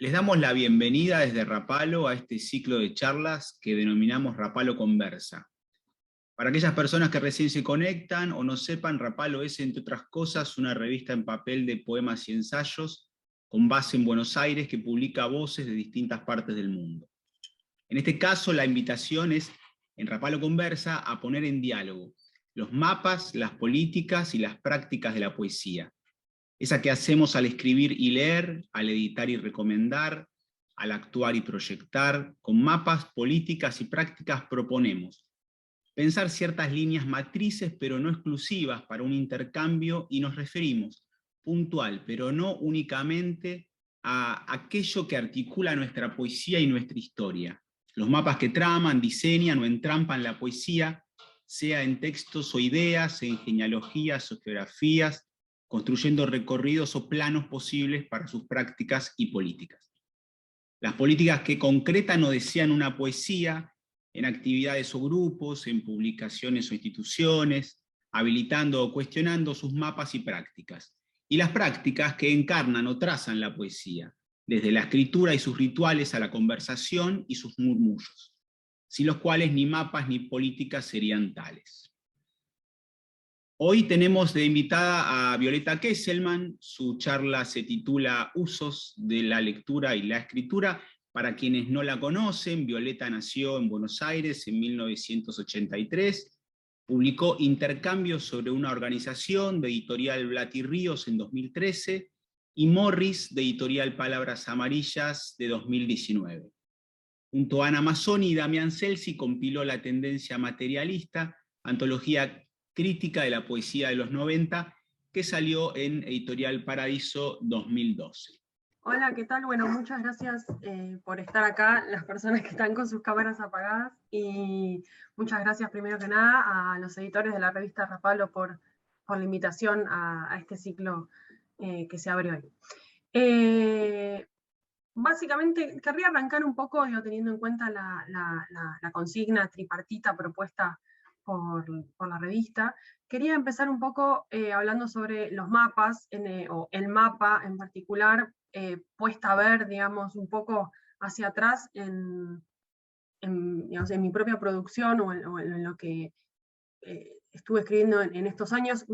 Les damos la bienvenida desde Rapalo a este ciclo de charlas que denominamos Rapalo Conversa. Para aquellas personas que recién se conectan o no sepan, Rapalo es, entre otras cosas, una revista en papel de poemas y ensayos con base en Buenos Aires que publica voces de distintas partes del mundo. En este caso, la invitación es, en Rapalo Conversa, a poner en diálogo los mapas, las políticas y las prácticas de la poesía. Esa que hacemos al escribir y leer, al editar y recomendar, al actuar y proyectar, con mapas, políticas y prácticas proponemos pensar ciertas líneas matrices, pero no exclusivas, para un intercambio, y nos referimos puntual, pero no únicamente, a aquello que articula nuestra poesía y nuestra historia. Los mapas que traman, diseñan o entrampan la poesía, sea en textos o ideas, en genealogías o geografías, construyendo recorridos o planos posibles para sus prácticas y políticas. Las políticas que concretan o desean una poesía en actividades o grupos, en publicaciones o instituciones, habilitando o cuestionando sus mapas y prácticas. Y las prácticas que encarnan o trazan la poesía, desde la escritura y sus rituales a la conversación y sus murmullos, sin los cuales ni mapas ni políticas serían tales. Hoy tenemos de invitada a Violeta Kesselman. Su charla se titula Usos de la lectura y la escritura. Para quienes no la conocen, Violeta nació en Buenos Aires en 1983, publicó Intercambios sobre una organización de editorial Blatty Ríos en 2013 y Morris de editorial Palabras Amarillas de 2019. Junto a Ana Mazzoni y Damián Celsi compiló La tendencia materialista, antología crítica de la poesía de los 90, que salió en Editorial Paradiso 2012. Hola, ¿qué tal? Bueno, muchas gracias por estar acá, las personas que están con sus cámaras apagadas, y muchas gracias primero que nada a los editores de la revista Rapalo por la invitación a este ciclo que se abre hoy. Básicamente, querría arrancar un poco, teniendo en cuenta la consigna tripartita propuesta por la revista. Quería empezar un poco hablando sobre los mapas, o el mapa en particular, puesta a ver, digamos, un poco hacia atrás digamos, en mi propia producción o en lo que estuve escribiendo en estos años.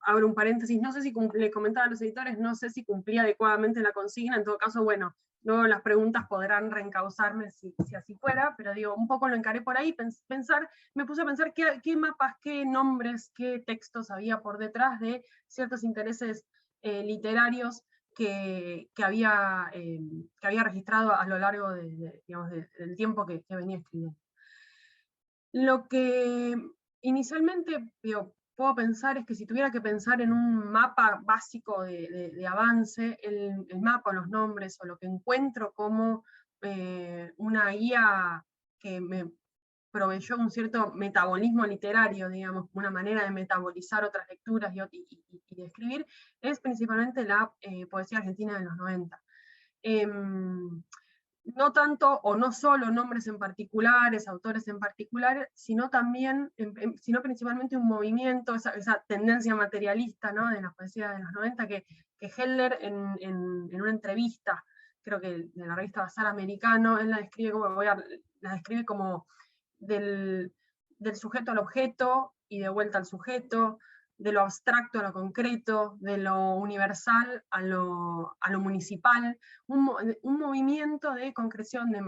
Abro un paréntesis, no sé si le comentaba a los editores, no sé si cumplía adecuadamente la consigna. En todo caso, bueno, luego las preguntas podrán reencauzarme si así fuera, pero digo, un poco lo encaré por ahí, me puse a pensar qué mapas, qué nombres, qué textos había por detrás de ciertos intereses literarios que había registrado a lo largo digamos, del tiempo que venía escribiendo. Lo que inicialmente puedo pensar es que si tuviera que pensar en un mapa básico de avance, el mapa, los nombres, o lo que encuentro como una guía que me proveyó un cierto metabolismo literario, digamos, una manera de metabolizar otras lecturas y de escribir, es principalmente la poesía argentina de los 90. No tanto o no solo nombres en particulares, autores en particular, sino también, sino principalmente un movimiento, esa tendencia materialista, ¿no?, de la poesía de los 90, que Heller en una entrevista, creo que de la revista Bazar Americano, él la describe como del sujeto al objeto y de vuelta al sujeto, de lo abstracto a lo concreto, de lo universal a lo municipal, un movimiento de concreción de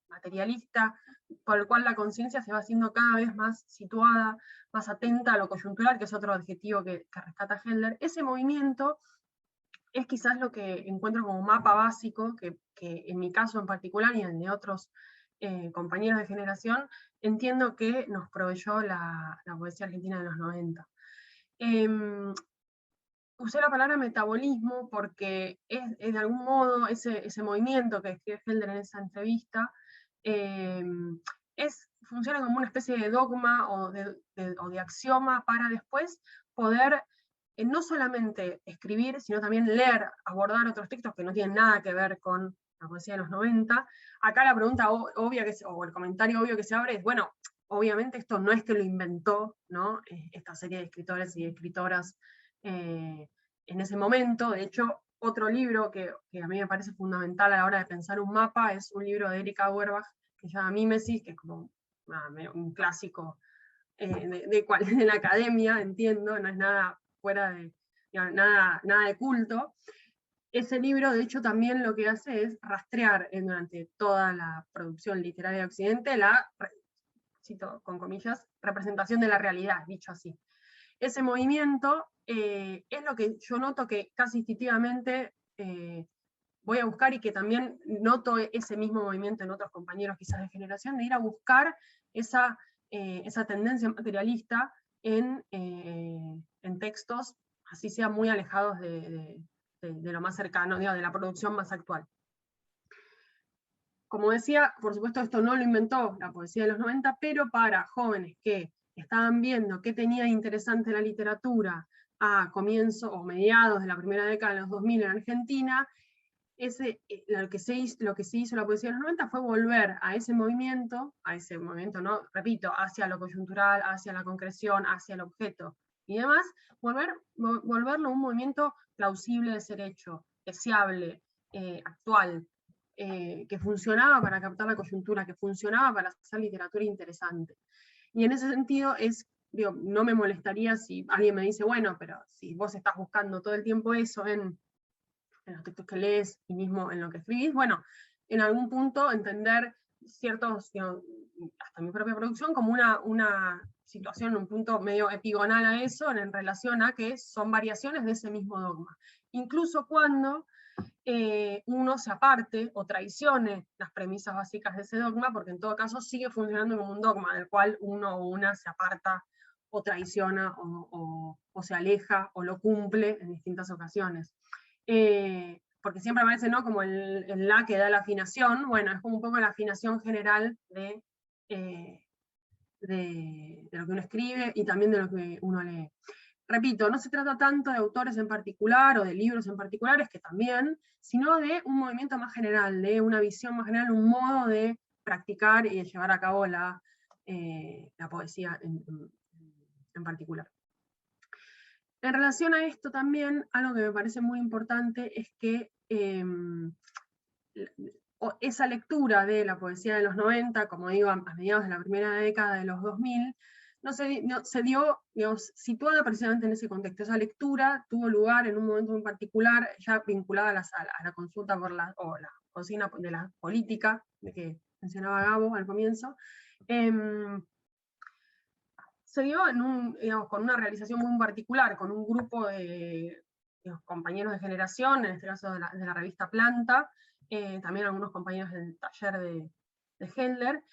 materialista, por el cual la conciencia se va haciendo cada vez más situada, más atenta a lo coyuntural, que es otro adjetivo que rescata Heller. Ese movimiento es quizás lo que encuentro como mapa básico, que en mi caso en particular y en el de otros compañeros de generación, entiendo que nos proveyó la poesía argentina de los 90. Usé la palabra metabolismo porque es de algún modo ese movimiento que escribe Heller en esa entrevista, funciona como una especie de dogma o de axioma para después poder no solamente escribir, sino también leer, abordar otros textos que no tienen nada que ver con la poesía de los 90. Acá la pregunta obvia, o el comentario obvio que se abre es, bueno, obviamente esto no es que lo inventó, ¿no?, esta serie de escritores y escritoras en ese momento. De hecho, otro libro que a mí me parece fundamental a la hora de pensar un mapa es un libro de Erika Auerbach que se llama Mimesis, que es como un clásico de la academia, entiendo, no es nada fuera de, digamos, nada de culto. Ese libro, de hecho, también lo que hace es rastrear durante toda la producción literaria de Occidente la, cito con comillas, representación de la realidad, dicho así. Ese movimiento es lo que yo noto que casi instintivamente voy a buscar, y que también noto ese mismo movimiento en otros compañeros quizás de generación, de ir a buscar esa tendencia materialista en textos, así sea muy alejados de lo más cercano, digamos, de la producción más actual. Como decía, por supuesto esto no lo inventó la poesía de los 90, pero para jóvenes que estaban viendo qué tenía de interesante la literatura a comienzo o mediados de la primera década de los 2000 en Argentina, lo que se hizo la poesía de los 90 fue volver a ese movimiento, ¿no? Repito, hacia lo coyuntural, hacia la concreción, hacia el objeto y demás, volverlo un movimiento plausible de ser hecho, deseable, actual, que funcionaba para captar la coyuntura, que funcionaba para hacer literatura interesante. Y en ese sentido digo, no me molestaría si alguien me dice, bueno, pero si vos estás buscando todo el tiempo eso en los textos que lees y mismo en lo que escribís, bueno, en algún punto entender ciertos, digamos, hasta mi propia producción, como una situación, un punto medio epigonal a eso, en relación a que son variaciones de ese mismo dogma. Incluso cuando uno se aparte o traicione las premisas básicas de ese dogma, porque en todo caso sigue funcionando como un dogma, del cual uno o una se aparta o traiciona o se aleja o lo cumple en distintas ocasiones. Porque siempre aparece, ¿no?, como el la que da la afinación. Bueno, es como un poco la afinación general de lo que uno escribe y también de lo que uno lee. Repito, no se trata tanto de autores en particular o de libros en particulares, que también, sino de un movimiento más general, de una visión más general, un modo de practicar y de llevar a cabo la poesía en particular. En relación a esto también, algo que me parece muy importante es que esa lectura de la poesía de los 90, como digo, a mediados de la primera década de los 2000, se dio, digamos, situada precisamente en ese contexto. Esa lectura tuvo lugar en un momento muy particular, ya vinculada a la consulta por la consigna de la política, de que mencionaba Gabo al comienzo. Se dio digamos, con una realización muy particular, con un grupo de compañeros de generación, en este caso de la revista Planta, también algunos compañeros del taller de Hendler.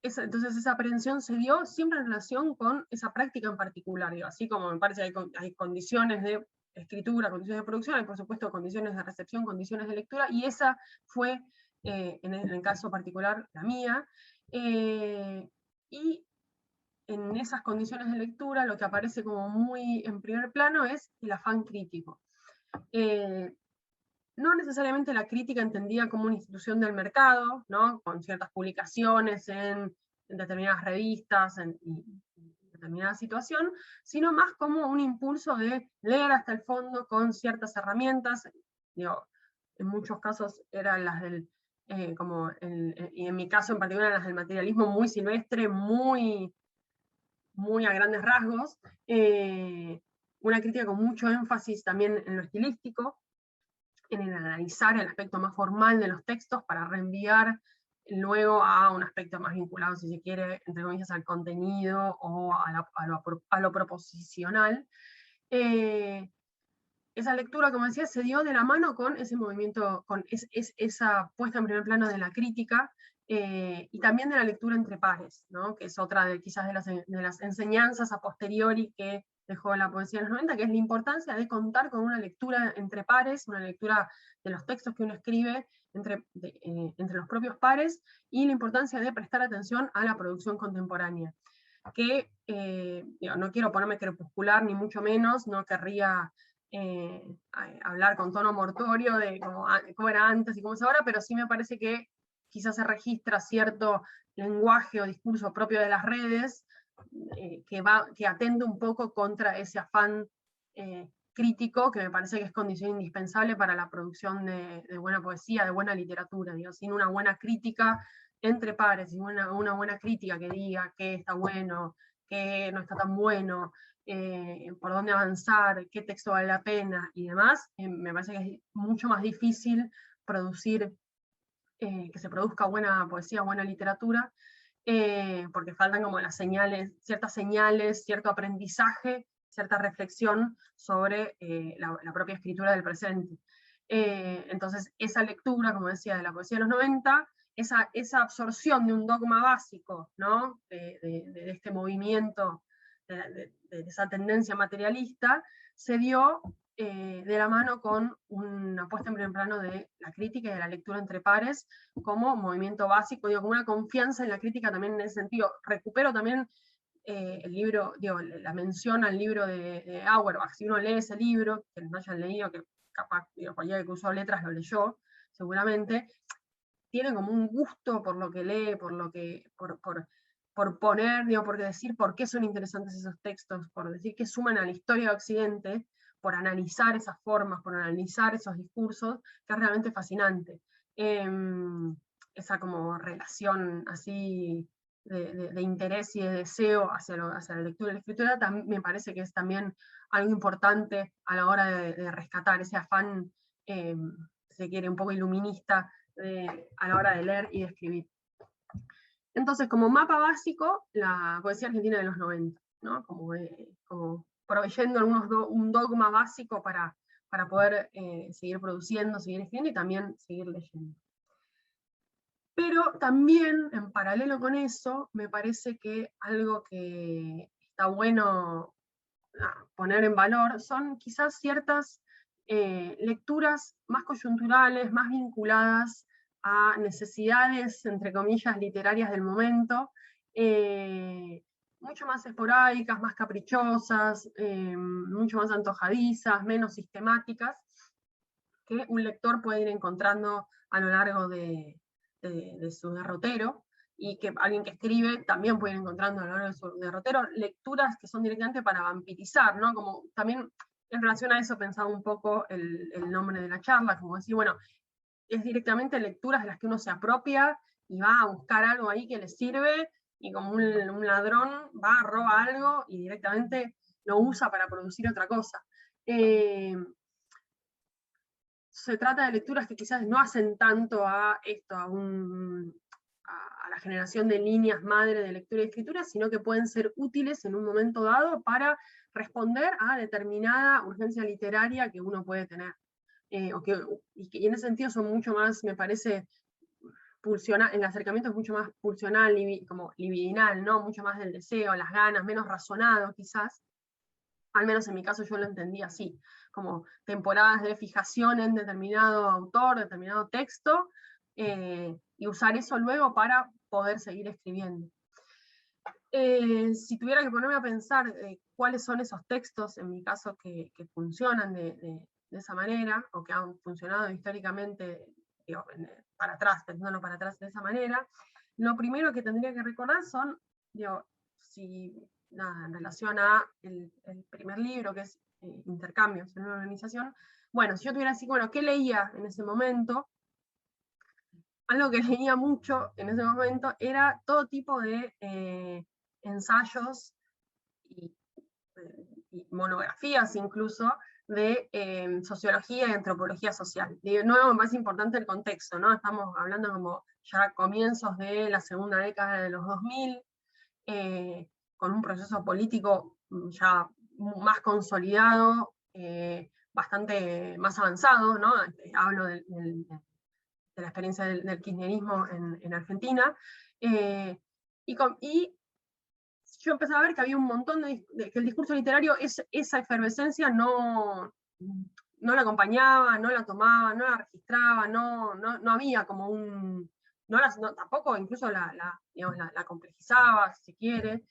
Entonces esa aprehensión se dio siempre en relación con esa práctica en particular, digo, así como me parece que hay condiciones de escritura, condiciones de producción, hay por supuesto condiciones de recepción, condiciones de lectura, y esa fue, en el caso particular, la mía. Y en esas condiciones de lectura lo que aparece como muy en primer plano es el afán crítico. No necesariamente la crítica entendida como una institución del mercado, ¿no?, con ciertas publicaciones en determinadas revistas, en determinada situación, sino más como un impulso de leer hasta el fondo con ciertas herramientas. Digo, en muchos casos eran las del, y en mi caso en particular las del materialismo muy silvestre, muy a grandes rasgos, una crítica con mucho énfasis también en lo estilístico, en el analizar el aspecto más formal de los textos para reenviar luego a un aspecto más vinculado, si se quiere, entre comillas, al contenido o a lo proposicional. Esa lectura, como decía, se dio de la mano con ese movimiento, con esa puesta en primer plano de la crítica, y también de la lectura entre pares, ¿no?, que es otra quizás de las enseñanzas a posteriori que dejó la poesía de los 90, que es la importancia de contar con una lectura entre pares, una lectura de los textos que uno escribe entre los propios pares, y la importancia de prestar atención a la producción contemporánea. Que no quiero ponerme crepuscular, ni mucho menos, no querría hablar con tono mortorio de cómo era antes y cómo es ahora, pero sí me parece que quizás se registra cierto lenguaje o discurso propio de las redes que atende un poco contra ese afán crítico, que me parece que es condición indispensable para la producción de buena poesía, de buena literatura. Digo, sin una buena crítica entre pares, sin una buena crítica que diga qué está bueno, qué no está tan bueno, por dónde avanzar, qué texto vale la pena y demás, me parece que es mucho más difícil producir, que se produzca buena poesía, buena literatura, porque faltan como las señales, cierto aprendizaje, cierta reflexión sobre la propia escritura del presente. Entonces, esa lectura, como decía, de la poesía de los 90, esa absorción de un dogma básico, ¿no? de este movimiento, de esa tendencia materialista, se dio de la mano con una puesta en primer plano de la crítica y de la lectura entre pares como movimiento básico, digo, como una confianza en la crítica también en ese sentido. Recupero también el libro, digo, la mención al libro de Auerbach. Si uno lee ese libro, que no hayan leído, que capaz, digo, cualquiera que usó letras lo leyó, seguramente, tiene como un gusto por lo que lee, por poner, digo, por decir por qué son interesantes esos textos, por decir que suman a la historia de Occidente, por analizar esas formas, por analizar esos discursos, que es realmente fascinante. Esa como relación así de interés y de deseo hacia la lectura y la escritura, me parece que es también algo importante a la hora de rescatar ese afán, si se quiere, un poco iluminista a la hora de leer y de escribir. Entonces, como mapa básico, la poesía argentina de los 90, ¿no? Como proveyendo un dogma básico para poder seguir produciendo, seguir escribiendo y también seguir leyendo. Pero también, en paralelo con eso, me parece que algo que está bueno poner en valor son quizás ciertas lecturas más coyunturales, más vinculadas a necesidades, entre comillas, literarias del momento, mucho más esporádicas, más caprichosas, mucho más antojadizas, menos sistemáticas, que un lector puede ir encontrando a lo largo de su derrotero, y que alguien que escribe también puede ir encontrando a lo largo de su derrotero lecturas que son directamente para vampirizar, ¿no? Como también en relación a eso pensaba un poco el nombre de la charla, como decir, bueno, es directamente lecturas de las que uno se apropia y va a buscar algo ahí que le sirve, y como un ladrón va, roba algo y directamente lo usa para producir otra cosa. Se trata de lecturas que quizás no hacen tanto a esto, a la generación de líneas madre de lectura y escritura, sino que pueden ser útiles en un momento dado para responder a determinada urgencia literaria que uno puede tener. Y en ese sentido son mucho más, me parece, el acercamiento es mucho más pulsional, como libidinal, ¿no? Mucho más del deseo, las ganas, menos razonado quizás. Al menos en mi caso yo lo entendí así, como temporadas de fijación en determinado autor, determinado texto, y usar eso luego para poder seguir escribiendo. Si tuviera que ponerme a pensar cuáles son esos textos, en mi caso, que funcionan de esa manera, o que han funcionado históricamente, digo, para atrás, pensándolo para atrás de esa manera, lo primero que tendría que recordar son, digo, en relación a el primer libro, que es Intercambios en una organización, bueno, si yo tuviera así, bueno, ¿qué leía en ese momento? Algo que leía mucho en ese momento era todo tipo de ensayos y monografías incluso de sociología y antropología social. De nuevo, más importante el contexto, ¿no? Estamos hablando como ya comienzos de la segunda década de los 2000, con un proceso político ya más consolidado, bastante más avanzado, ¿no? Hablo de la experiencia del kirchnerismo en Argentina, y yo empecé a ver que había un montón que el discurso literario, esa efervescencia no la acompañaba, no la tomaba, no la registraba, no había como tampoco incluso la complejizaba, si se quiere,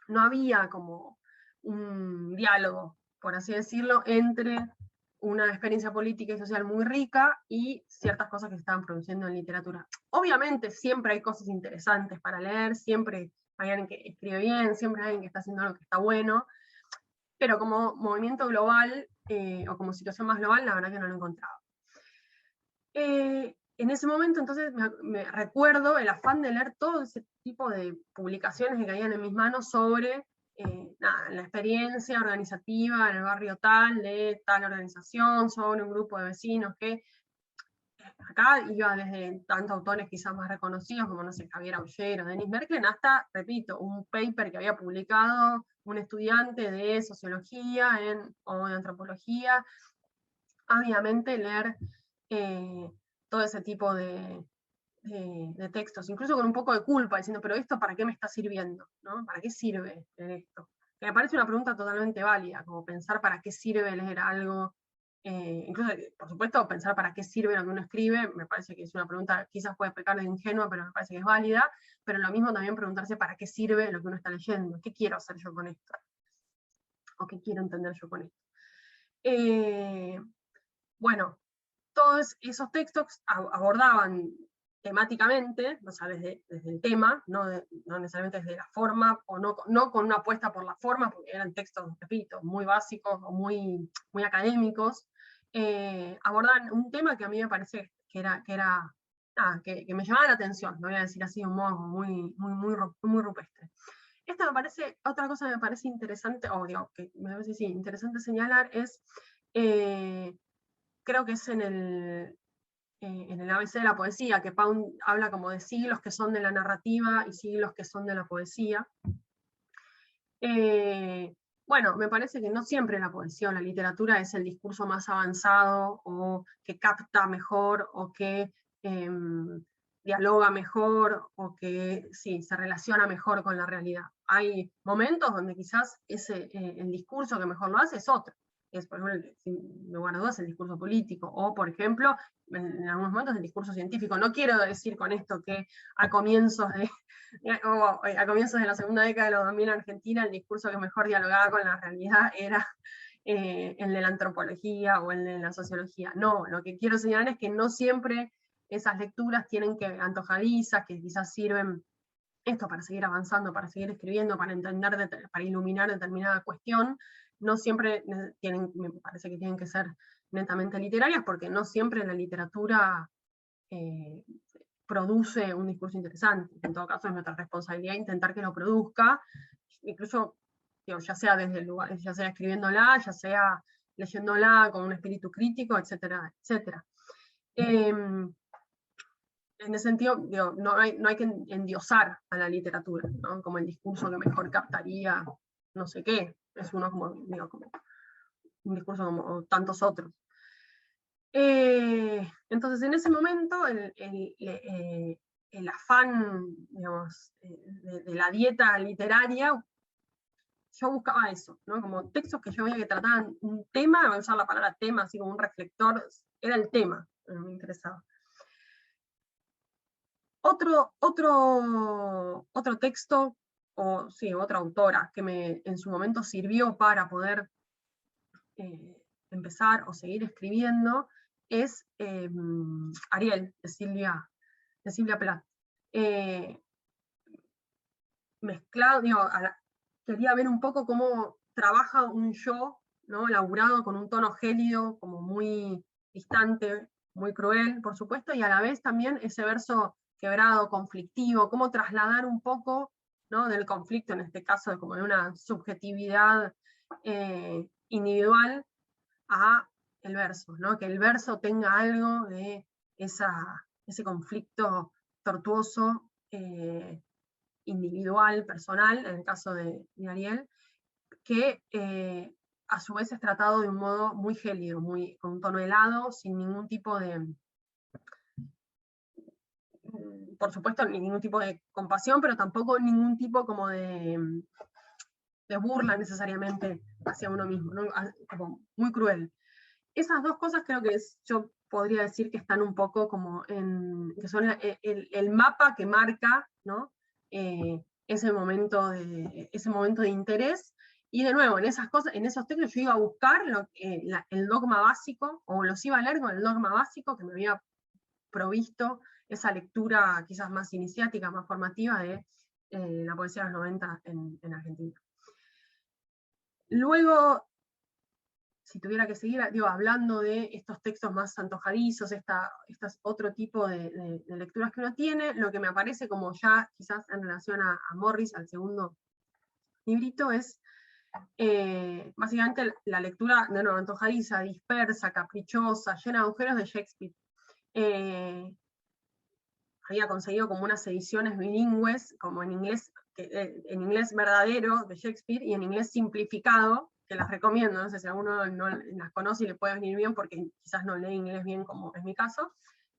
no había como un diálogo, por así decirlo, entre una experiencia política y social muy rica y ciertas cosas que se estaban produciendo en literatura. Obviamente siempre hay cosas interesantes para leer, siempre hay alguien que escribe bien, siempre hay alguien que está haciendo algo que está bueno, pero como movimiento global, o como situación más global, la verdad que no lo encontraba. En ese momento, entonces, me recuerdo el afán de leer todo ese tipo de publicaciones que caían en mis manos sobre la experiencia organizativa en el barrio tal, de tal organización, sobre un grupo de vecinos que acá iba desde tantos autores quizás más reconocidos como, no sé, Javier Aullero, Denis Merklen, hasta, repito, un paper que había publicado un estudiante de sociología o de antropología. Obviamente leer todo ese tipo de textos, incluso con un poco de culpa, diciendo, pero esto ¿para qué me está sirviendo? ¿No? ¿Para qué sirve leer esto? Que me parece una pregunta totalmente válida, como pensar para qué sirve leer algo, incluso, por supuesto, pensar para qué sirve lo que uno escribe, me parece que es una pregunta, quizás puede pecar de ingenua, pero me parece que es válida, pero lo mismo también preguntarse para qué sirve lo que uno está leyendo, qué quiero hacer yo con esto, o qué quiero entender yo con esto. Bueno, todos esos textos abordaban temáticamente, o sea, desde el tema, no necesariamente desde la forma, o no con una apuesta por la forma, porque eran textos, repito, muy básicos o muy académicos, abordaban un tema que a mí me parece que me llamaba la atención, no voy a decir así de un modo muy rupestre. Esta me parece, otra cosa que me parece interesante, o digo, que me parece sí, interesante señalar es, creo que es en el ABC de la poesía, que Pound habla como de siglos que son de la narrativa y siglos que son de la poesía. Bueno, me parece que no siempre la poesía o la literatura es el discurso más avanzado, o que capta mejor, o que dialoga mejor, o que sí, se relaciona mejor con la realidad. Hay momentos donde quizás el discurso que mejor lo hace es otro. Es, por ejemplo, sin lugar a dudas, el discurso político, o, por ejemplo, en algunos momentos el discurso científico. No quiero decir con esto que a comienzos de la segunda década de los 2000 en Argentina, el discurso que mejor dialogaba con la realidad era el de la antropología o el de la sociología. No, lo que quiero señalar es que no siempre esas lecturas tienen que antojadizas, que quizás sirven esto para seguir avanzando, para seguir escribiendo, para entender, para iluminar determinada cuestión, no siempre me parece que tienen que ser netamente literarias, porque no siempre la literatura produce un discurso interesante. En todo caso, es nuestra responsabilidad intentar que lo produzca, incluso, digo, ya sea desde el lugar, ya sea escribiéndola, ya sea leyéndola con un espíritu crítico, etcétera, etcétera. En ese sentido, digo, no hay que endiosar a la literatura, ¿no? Como el discurso que mejor captaría no sé qué. Es uno como un discurso como tantos otros. Entonces, en ese momento, el afán, digamos, de la dieta literaria, yo buscaba eso, ¿no? Como textos que yo veía que trataban un tema, voy a usar la palabra tema, así como un reflector, era el tema que me interesaba. Otro texto, o sí, otra autora que en su momento sirvió para poder empezar o seguir escribiendo, es Ariel, de Silvia Plath. Mezclado, digo, quería ver un poco cómo trabaja un yo, ¿no? Laburado con un tono gélido, como muy distante, muy cruel, por supuesto, y a la vez también ese verso quebrado, conflictivo, cómo trasladar un poco, ¿no? Del conflicto, en este caso, como de una subjetividad individual a el verso, ¿no? Que el verso tenga algo de ese conflicto tortuoso, individual, personal, en el caso de Ariel, que a su vez es tratado de un modo muy gélido, con un tono helado, sin ningún tipo de, por supuesto, ningún tipo de compasión, pero tampoco ningún tipo como de burla necesariamente hacia uno mismo, ¿no? Como muy cruel. Esas dos cosas creo que yo podría decir que están un poco como que son el mapa que marca, ¿no? Ese momento de interés. Y de nuevo, en esas cosas, en esos textos yo iba a buscar el dogma básico, o los iba a leer con el dogma básico que me había provisto esa lectura quizás más iniciática, más formativa de la poesía de los 90 en Argentina. Luego, si tuviera que seguir, digo, hablando de estos textos más antojadizos, estas otro tipo de lecturas que uno tiene, lo que me aparece como ya quizás en relación a Morris, al segundo librito, es básicamente la lectura de nuevo antojadiza, dispersa, caprichosa, llena de agujeros de Shakespeare. Había conseguido como unas ediciones bilingües, como en inglés verdadero de Shakespeare y en inglés simplificado, que las recomiendo, no sé si alguno no las conoce y le puede venir bien porque quizás no lee inglés bien como es mi caso.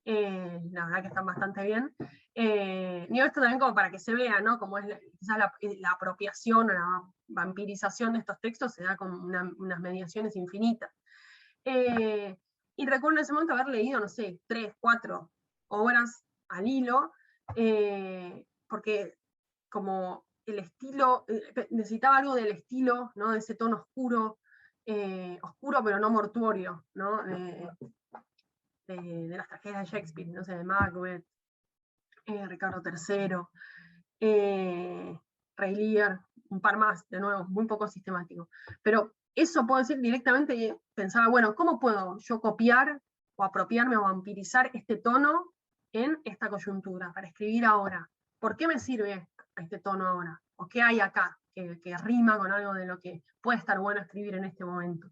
La verdad que están bastante bien. Digo esto también como para que se vea, ¿no? Como es quizás la apropiación o la vampirización de estos textos, se da con unas mediaciones infinitas. Y recuerdo en ese momento haber leído, no sé, 3, 4 obras al hilo, porque como el estilo, necesitaba algo del estilo, ¿no? De ese tono oscuro, oscuro pero no mortuorio, ¿no? De las tragedias de Shakespeare, no sé, de Macbeth, Ricardo III, Rey Lear, un par más, de nuevo, muy poco sistemático. Pero eso puedo decir directamente, y pensaba, bueno, ¿cómo puedo yo copiar o apropiarme o vampirizar este tono en esta coyuntura, para escribir ahora? ¿Por qué me sirve este tono ahora? ¿O qué hay acá que rima con algo de lo que puede estar bueno escribir en este momento?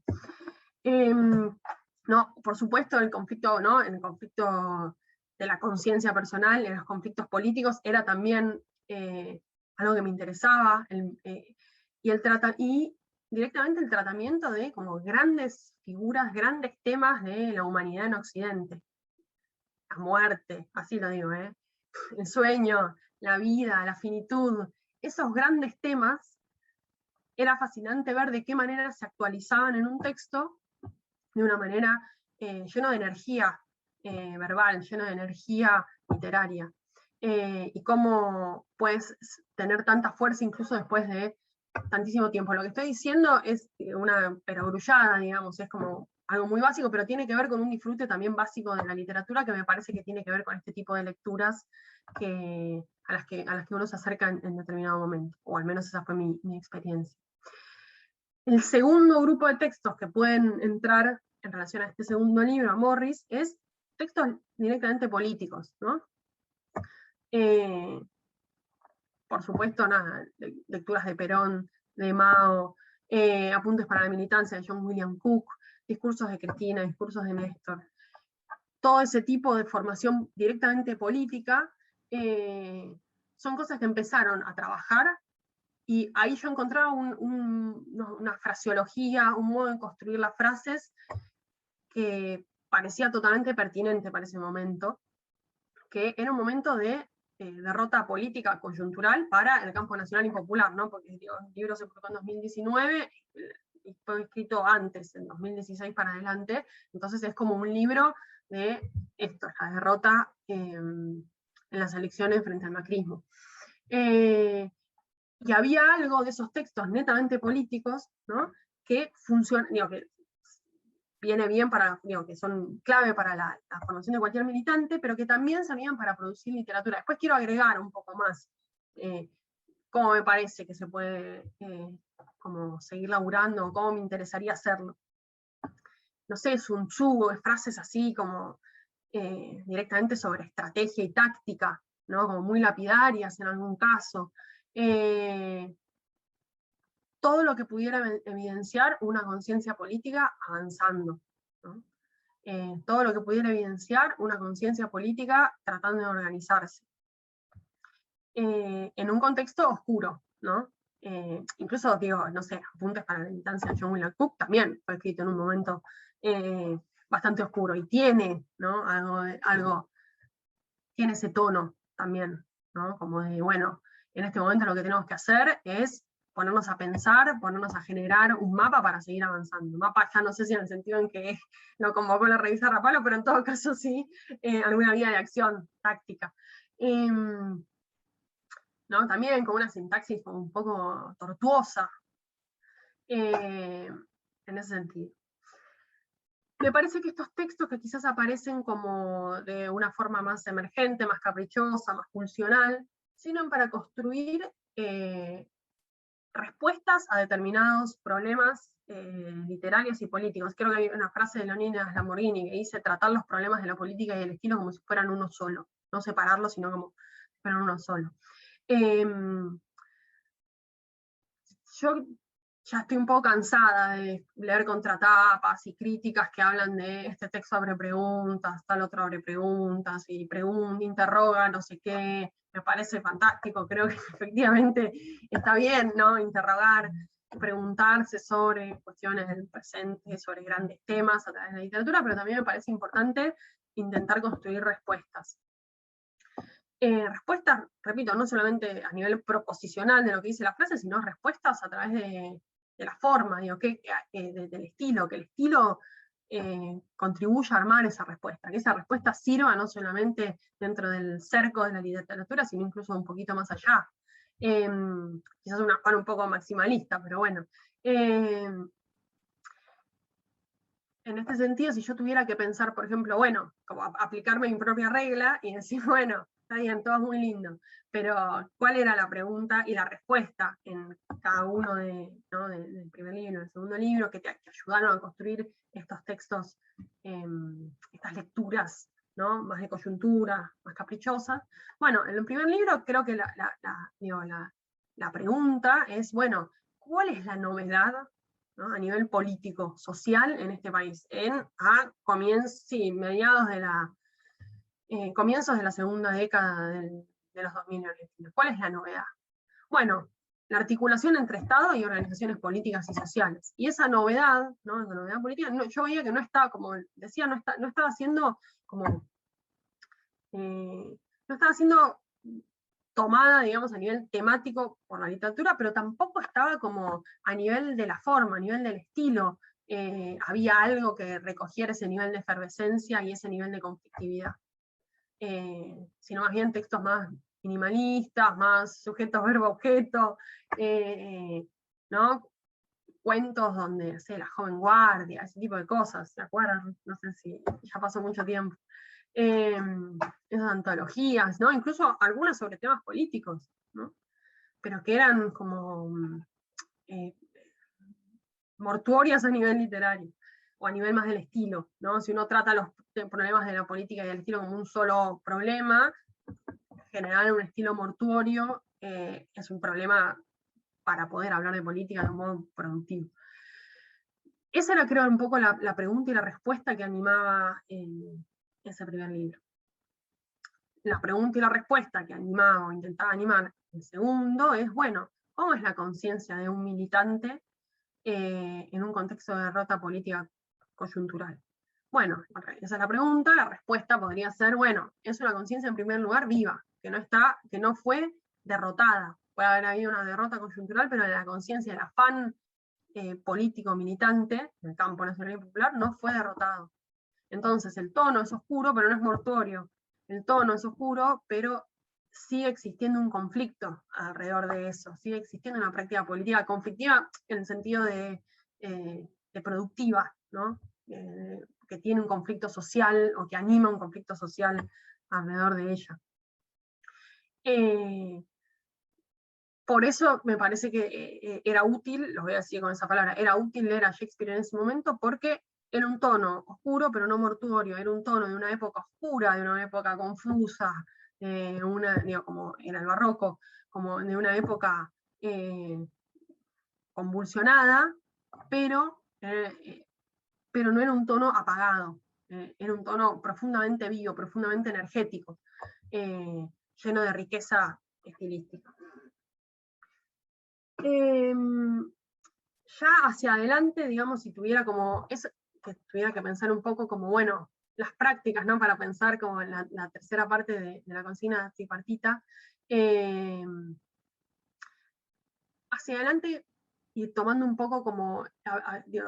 No, por supuesto, el conflicto, ¿no? El conflicto de la conciencia personal, en los conflictos políticos, era también algo que me interesaba, y directamente el tratamiento de como grandes figuras, grandes temas de la humanidad en Occidente. La muerte, así lo digo, el sueño, la vida, la finitud, esos grandes temas, era fascinante ver de qué manera se actualizaban en un texto de una manera lleno de energía verbal, lleno de energía literaria. Y cómo puedes tener tanta fuerza incluso después de tantísimo tiempo. Lo que estoy diciendo es una perogrullada, digamos, es como algo muy básico, pero tiene que ver con un disfrute también básico de la literatura que me parece que tiene que ver con este tipo de lecturas a las que uno se acerca en determinado momento, o al menos esa fue mi experiencia. El segundo grupo de textos que pueden entrar en relación a este segundo libro, a Morris, es textos directamente políticos, ¿no? Por supuesto, nada, lecturas de Perón, de Mao, apuntes para la militancia de John William Cook, discursos de Cristina, discursos de Néstor. Todo ese tipo de formación directamente política son cosas que empezaron a trabajar. Y ahí yo encontraba una fraseología, un modo de construir las frases que parecía totalmente pertinente para ese momento, que era un momento de derrota política coyuntural para el campo nacional y popular, ¿no? Porque digo, el libro se publicó en 2019 y fue escrito antes, en 2016 para adelante, entonces es como un libro de esto, la derrota en las elecciones frente al macrismo. Y había algo de esos textos netamente políticos, ¿no? Que funcionan, digo, que viene bien para, digo, que son clave para la formación de cualquier militante, pero que también servían para producir literatura. Después quiero agregar un poco más cómo me parece que se puede como seguir laburando, o cómo me interesaría hacerlo. No sé, Sun Tzu, frases así como directamente sobre estrategia y táctica, ¿no? Como muy lapidarias en algún caso. Todo lo que pudiera evidenciar una conciencia política avanzando, ¿no? Todo lo que pudiera evidenciar una conciencia política tratando de organizarse. En un contexto oscuro, ¿no? Incluso, digo, no sé, apuntes para la militancia de John William Cook también fue escrito en un momento bastante oscuro, y tiene, ¿no? Algo, tiene ese tono también, ¿no? Como de, bueno, en este momento lo que tenemos que hacer es ponernos a pensar, ponernos a generar un mapa para seguir avanzando. Mapa ya no sé si en el sentido en que lo convocó la revista Rapalo, pero en todo caso sí, alguna guía de acción táctica. ¿No? También con una sintaxis como un poco tortuosa, en ese sentido. Me parece que estos textos que quizás aparecen como de una forma más emergente, más caprichosa, más funcional, sirven para construir respuestas a determinados problemas literarios y políticos. Creo que hay una frase de Leonidas Lamborghini que dice tratar los problemas de la política y el estilo como si fueran uno solo, no separarlos, sino como si fueran uno solo. Yo ya estoy un poco cansada de leer contratapas y críticas que hablan de este texto abre preguntas, tal otro abre preguntas, y interroga, no sé qué. Me parece fantástico, creo que efectivamente está bien, ¿no? Interrogar, preguntarse sobre cuestiones del presente, sobre grandes temas a través de la literatura, pero también me parece importante intentar construir respuestas. Respuestas, repito, no solamente a nivel proposicional de lo que dice la frase, sino respuestas a través de la forma, digo, del estilo, que el estilo contribuya a armar esa respuesta, que esa respuesta sirva no solamente dentro del cerco de la literatura, sino incluso un poquito más allá. Quizás una afán un poco maximalista, pero bueno. En este sentido, si yo tuviera que pensar, por ejemplo, bueno, como aplicarme mi propia regla y decir, bueno, está bien, todo es muy lindo, pero ¿cuál era la pregunta y la respuesta en cada uno del primer libro, del segundo libro, que ayudaron a construir estos textos, estas lecturas, ¿no? Más de coyuntura, más caprichosas? Bueno, en el primer libro creo que la pregunta es, bueno, ¿cuál es la novedad, ¿no? A nivel político, social en este país, comienzos de la segunda década de los 2000 en Argentina? ¿Cuál es la novedad? Bueno, la articulación entre Estado y organizaciones políticas y sociales. Y esa novedad, ¿no? Esa novedad política, yo veía que no estaba, como decía, no estaba siendo como, no estaba siendo tomada, digamos, a nivel temático por la literatura, pero tampoco estaba como a nivel de la forma, a nivel del estilo. Había algo que recogiera ese nivel de efervescencia y ese nivel de conflictividad. Sino más bien textos más minimalistas, más sujeto, verbo, objeto, ¿no? Cuentos donde, no sé, la joven guardia, ese tipo de cosas, ¿se acuerdan? No sé si ya pasó mucho tiempo. Esas antologías, ¿no? Incluso algunas sobre temas políticos, ¿no? Pero que eran como mortuorias a nivel literario, o a nivel más del estilo, ¿no? Si uno trata los problemas de la política y del estilo como un solo problema, generar un estilo mortuorio es un problema para poder hablar de política de un modo productivo. Esa era, creo, un poco la pregunta y la respuesta que animaba ese primer libro. La pregunta y la respuesta que animaba o intentaba animar el segundo es, bueno, ¿cómo es la conciencia de un militante en un contexto de derrota política coyuntural? Bueno, esa es la pregunta. La respuesta podría ser, bueno, es una conciencia en primer lugar viva, que no fue derrotada. Puede haber habido una derrota coyuntural, pero la conciencia, el afán político militante del campo nacional y popular no fue derrotado. Entonces el tono es oscuro, pero no es mortuorio. El tono es oscuro, pero sigue existiendo un conflicto alrededor de eso, sigue existiendo una práctica política conflictiva en el sentido de productiva, ¿no? Que tiene un conflicto social o que anima un conflicto social alrededor de ella. Por eso me parece que era útil, lo voy a decir con esa palabra, era útil leer a Shakespeare en ese momento porque era un tono oscuro pero no mortuorio, era un tono de una época oscura, de una época confusa, como era el barroco, como de una época convulsionada, pero no era un tono apagado, era un tono profundamente vivo, profundamente energético, lleno de riqueza estilística. Ya hacia adelante, digamos, si tuviera como eso, que tuviera que pensar un poco como, bueno, las prácticas, ¿no? Para pensar como en la tercera parte de la consigna tripartita, hacia adelante y tomando un poco como,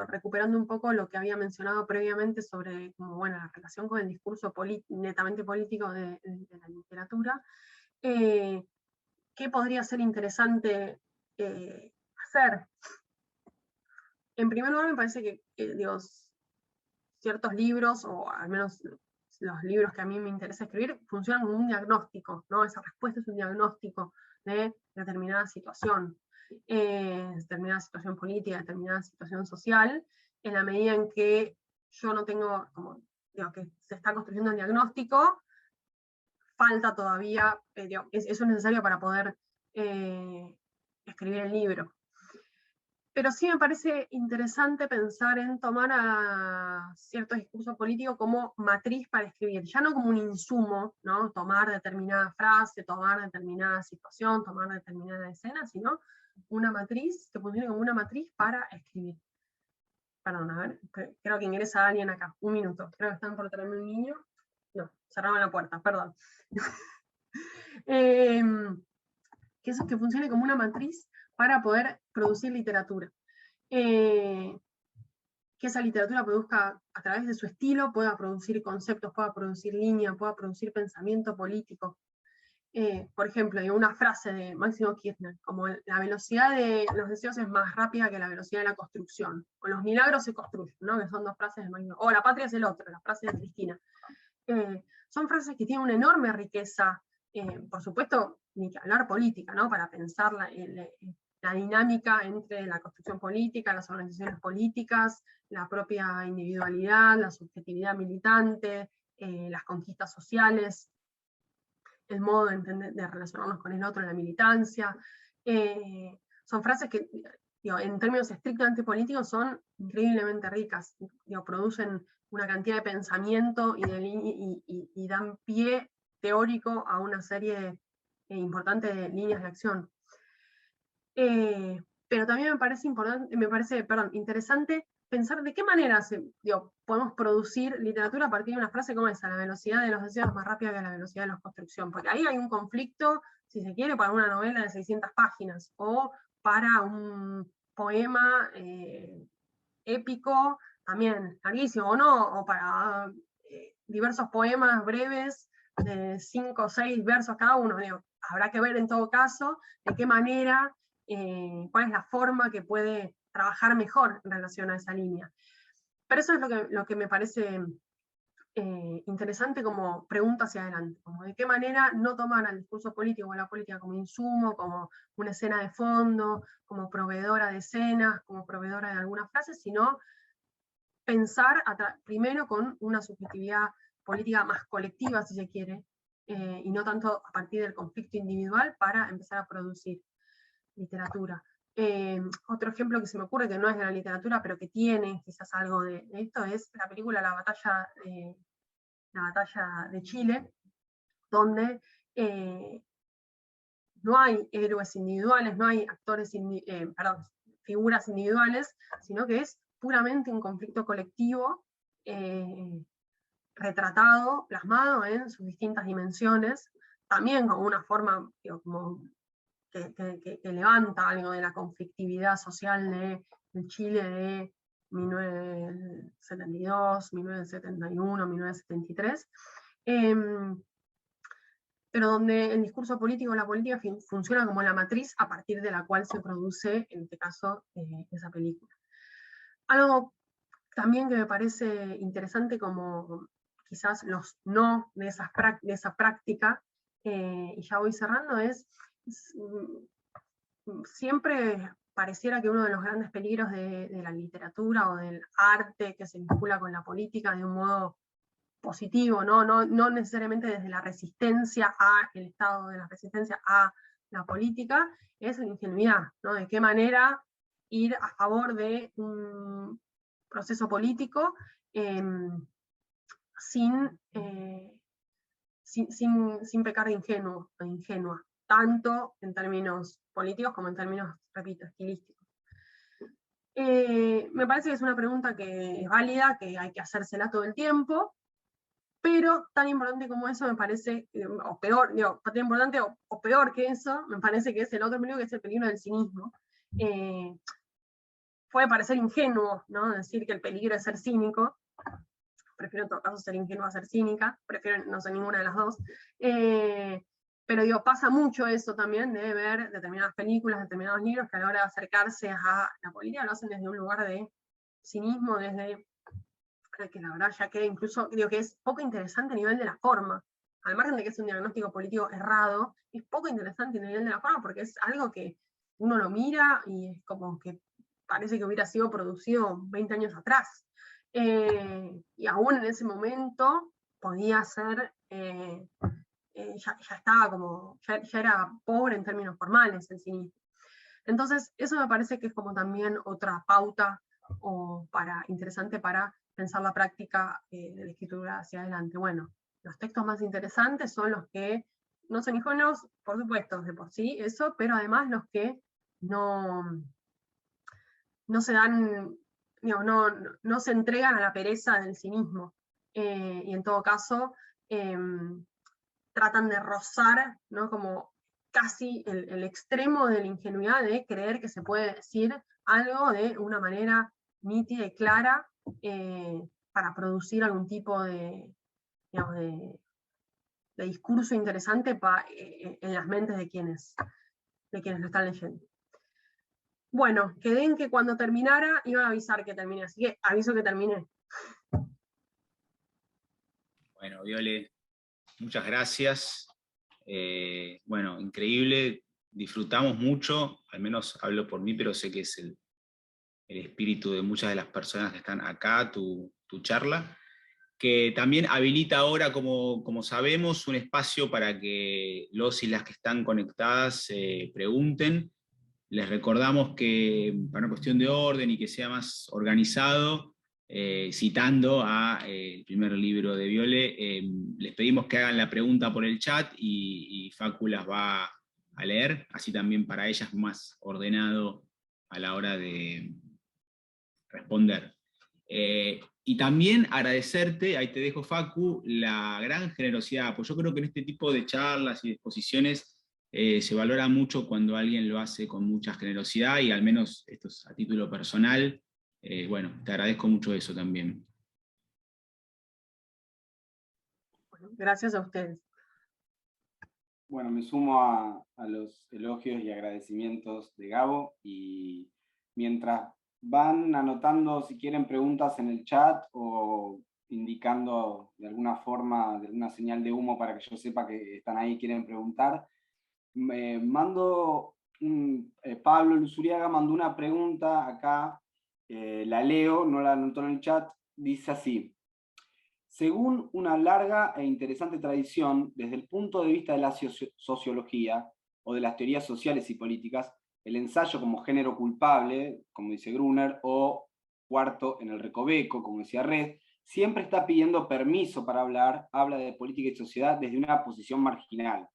recuperando un poco lo que había mencionado previamente sobre, como, bueno, la relación con el discurso netamente político de la literatura, ¿qué podría ser interesante hacer? En primer lugar, me parece que ciertos libros, o al menos los libros que a mí me interesa escribir, funcionan como un diagnóstico, ¿no? Esa respuesta es un diagnóstico de determinada situación. determinada situación política, determinada situación social, en la medida en que yo no tengo, como digo, que se está construyendo el diagnóstico, falta todavía, eso es necesario para poder escribir el libro. Pero sí me parece interesante pensar en tomar a cierto discurso político como matriz para escribir, ya no como un insumo, ¿no? Tomar determinada frase, tomar determinada situación, tomar determinada escena, sino una matriz que funcione como una matriz para escribir. Perdón, a ver, creo que ingresa alguien acá. Un minuto, creo que están por traerme un niño. No, cerraron la puerta, perdón. Que eso que funcione como una matriz para poder producir literatura. Que esa literatura produzca, a través de su estilo, pueda producir conceptos, pueda producir línea, pueda producir pensamiento político. Por ejemplo, hay una frase de Máximo Kirchner, como la velocidad de los deseos es más rápida que la velocidad de la construcción, o los milagros se construyen, ¿no? Que son dos frases de Máximo, o la patria es el otro, la frase de Cristina. Son frases que tienen una enorme riqueza, por supuesto, ni que hablar política, ¿no? Para pensar la dinámica entre la construcción política, las organizaciones políticas, la propia individualidad, la subjetividad militante, las conquistas sociales, el modo de relacionarnos con el otro en la militancia. Son frases que, digo, en términos estrictamente políticos, son increíblemente ricas, digo, producen una cantidad de pensamiento y dan pie teórico a una serie importante de líneas de acción. Pero también me parece interesante pensar de qué manera podemos producir literatura a partir de una frase como esa, la velocidad de los deseos más rápida que la velocidad de la construcción, porque ahí hay un conflicto, si se quiere, para una novela de 600 páginas, o para un poema épico, también larguísimo, o no, o para diversos poemas breves, de 5 o 6 versos cada uno. Habrá que ver en todo caso de qué manera, cuál es la forma que puede trabajar mejor en relación a esa línea. Pero eso es lo que me parece interesante como pregunta hacia adelante, como de qué manera no tomar al discurso político o a la política como insumo, como una escena de fondo, como proveedora de escenas, como proveedora de algunas frases, sino pensar primero con una subjetividad política más colectiva, si se quiere, y no tanto a partir del conflicto individual para empezar a producir literatura. Otro ejemplo que se me ocurre, que no es de la literatura, pero que tiene quizás algo de esto, es la película La batalla de Chile, donde no hay héroes individuales, no hay figuras individuales, sino que es puramente un conflicto colectivo, retratado, plasmado en sus distintas dimensiones, también como una forma, como que levanta algo de la conflictividad social de Chile de 1972, 1971, 1973, pero donde el discurso político, la política funciona como la matriz a partir de la cual se produce, en este caso, esa película. Algo también que me parece interesante, como quizás los no de esa práctica, y ya voy cerrando, siempre pareciera que uno de los grandes peligros de la literatura o del arte que se vincula con la política de un modo positivo, no necesariamente desde la resistencia el estado de la resistencia a la política, es la ingenuidad, ¿no? De qué manera ir a favor de un proceso político sin pecar de ingenua, tanto en términos políticos como en términos, repito, estilísticos. Me parece que es una pregunta que es válida, que hay que hacérsela todo el tiempo, pero tan importante como eso me parece, o peor, tan importante o peor que eso, me parece que es el otro peligro, que es el peligro del cinismo. Puede parecer ingenuo, ¿no? Decir que el peligro es ser cínico. Prefiero en todo caso ser ingenua a ser cínica, prefiero no ser ninguna de las dos. Pero pasa mucho eso también de ver determinadas películas, determinados libros, que a la hora de acercarse a la política lo hacen desde un lugar de cinismo, desde que la verdad ya queda incluso, digo que es poco interesante a nivel de la forma, al margen de que es un diagnóstico político errado, es poco interesante a nivel de la forma, porque es algo que uno lo mira y es como que parece que hubiera sido producido 20 años atrás. Y aún en ese momento podía ser, ya estaba como, ya era pobre en términos formales el cinismo. Entonces, eso me parece que es como también otra pauta interesante para pensar la práctica de la escritura hacia adelante. Bueno, los textos más interesantes son los que no son iconos, por supuesto, de por sí, eso, pero además los que no se dan, digamos, no se entregan a la pereza del cinismo. Y en todo caso, tratan de rozar, ¿no? Como casi el extremo de la ingenuidad de creer que se puede decir algo de una manera nítida y clara para producir algún tipo digamos, de discurso interesante en las mentes de quienes lo están leyendo. Bueno, quedé en que cuando terminara iba a avisar que terminé, así que aviso que terminé. Bueno, Viole, muchas gracias. Bueno, increíble, disfrutamos mucho, al menos hablo por mí, pero sé que es el espíritu de muchas de las personas que están acá, tu charla, que también habilita ahora, como sabemos, un espacio para que los y las que están conectadas pregunten. Les recordamos que para una cuestión de orden y que sea más organizado, citando el primer libro de Viole, les pedimos que hagan la pregunta por el chat y Facu las va a leer, así también para ellas más ordenado a la hora de responder. Y también agradecerte, ahí te dejo Facu, la gran generosidad, pues yo creo que en este tipo de charlas y de exposiciones se valora mucho cuando alguien lo hace con mucha generosidad, y al menos esto es a título personal, bueno, te agradezco mucho eso también. Bueno, gracias a ustedes. Bueno, me sumo a los elogios y agradecimientos de Gabo, y mientras van anotando si quieren preguntas en el chat o indicando de alguna forma, de alguna señal de humo para que yo sepa que están ahí y quieren preguntar, Pablo Luzuriaga mandó una pregunta acá, la leo, no la anotó en el chat, dice así: según una larga e interesante tradición, desde el punto de vista de la sociología o de las teorías sociales y políticas, el ensayo como género culpable, como dice Gruner, o cuarto en el recoveco, como decía Red, siempre está pidiendo permiso para hablar, habla de política y sociedad desde una posición marginal.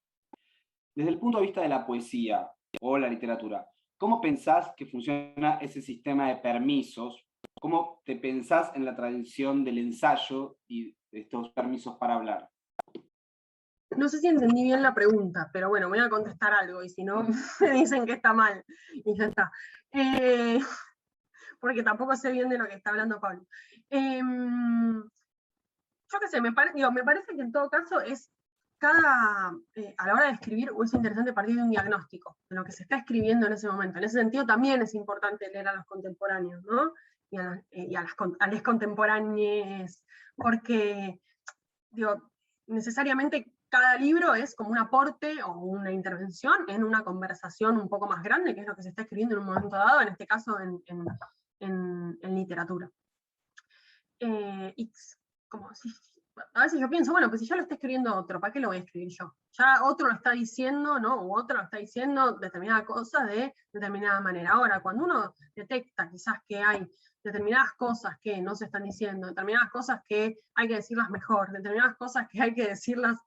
Desde el punto de vista de la poesía o la literatura, ¿cómo pensás que funciona ese sistema de permisos? ¿Cómo te pensás en la tradición del ensayo y de estos permisos para hablar? No sé si entendí bien la pregunta, pero bueno, voy a contestar algo, y si no, me dicen que está mal, y ya está. Porque tampoco sé bien de lo que está hablando Pablo. Yo qué sé, me parece que en todo caso es a la hora de escribir es interesante partir de un diagnóstico de lo que se está escribiendo en ese momento. En ese sentido también es importante leer a los contemporáneos, ¿no? Y a las contemporáneas, porque, digo, necesariamente cada libro es como un aporte o una intervención en una conversación un poco más grande, que es lo que se está escribiendo en un momento dado, en este caso en literatura. Y como si, a veces yo pienso, bueno, pues si ya lo está escribiendo otro, ¿para qué lo voy a escribir yo? Ya otro lo está diciendo, ¿no? O otro lo está diciendo determinada cosa de determinada manera. Ahora, cuando uno detecta quizás que hay determinadas cosas que no se están diciendo, determinadas cosas que hay que decirlas mejor, determinadas cosas que hay que decirlas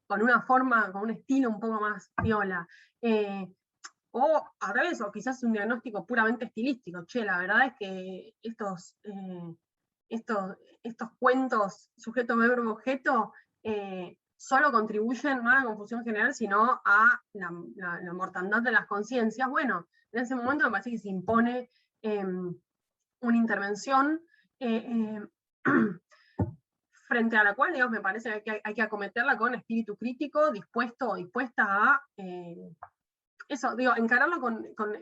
con una forma, con un estilo un poco más viola, o al revés, o quizás un diagnóstico puramente estilístico. Che, la verdad es que estos cuentos sujeto, verbo, objeto solo contribuyen no a la confusión general, sino a la mortandad de las conciencias. Bueno, en ese momento me parece que se impone una intervención frente a la cual, digamos, me parece que hay que acometerla con espíritu crítico, dispuesto o dispuesta a eso, digo, encararlo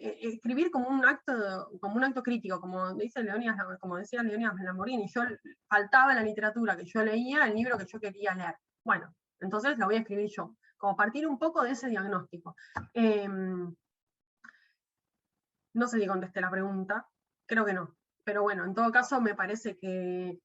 escribir como un acto crítico, como decía Leonidas Lamborghini. Yo faltaba en la literatura que yo leía el libro que yo quería leer. Bueno, entonces lo voy a escribir yo, como partir un poco de ese diagnóstico. No sé si contesté la pregunta, creo que no. Pero bueno, en todo caso me parece que